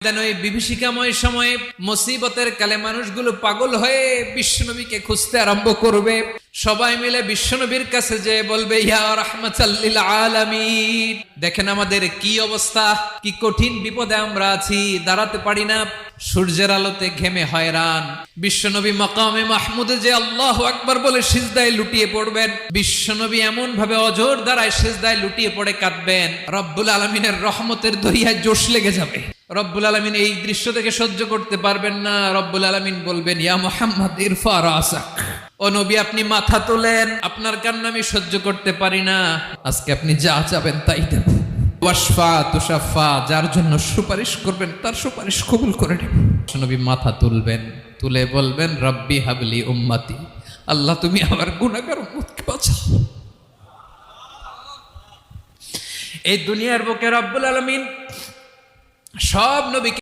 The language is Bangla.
ওই বিভীষিকাময় সময়ে মুসিবতের কালে মানুষগুলো পাগল হয়ে বিশ্বনবীকে খুঁজতে আরম্ভ করবে। সবাই মিলে বিশ্বনবীর কাছে যেয়ে বলবে, ইয়া রাহমাতাল লিল আলামিন, দেখেন আমাদের কি অবস্থা, কি কঠিন বিপদে আমরা আছি, দাঁড়াতে পারি না, সূর্যের আলোতে ঘেমে হয়রান। বিশ্বনবী মাকামে মাহমুদে যে আল্লাহু আকবার বলে সিজদায় লুটিয়ে পড়বেন, বিশ্বনবী এমন ভাবে অজর দ্বারায় সিজদায় লুটিয়ে পড়ে কাঁদবেন, রব্বুল আলামিনের রহমতের দরিয়ায় জোশ লেগে যাবে। রব্বুল আলামিন এই দৃশ্য থেকে সহ্য করতে পারবেন না। রব্বুল আলামিন বলবেন, ইয়া মুহাম্মদ ইরফা রাসাক, ও নবী আপনি মাথা তোলেন, আপনার কান্না আমি সহ্য করতে পারি না, আজকে আপনি যা চাবেন তাই দেব। ওয়াশফা তুশাফা, যার জন্য সুপারিশ করবেন তার সুপারিশ কবুল করে নেব। নবী মাথা তুলবেন, তুলে বলবেন, রব্বি হাবলি উম্মতি, আল্লাহ তুমি আমার গুনাহগার উম্মতকে বাঁচাও। এই দুনিয়ার বুকে রব্বুল আলামিন সব নবীকে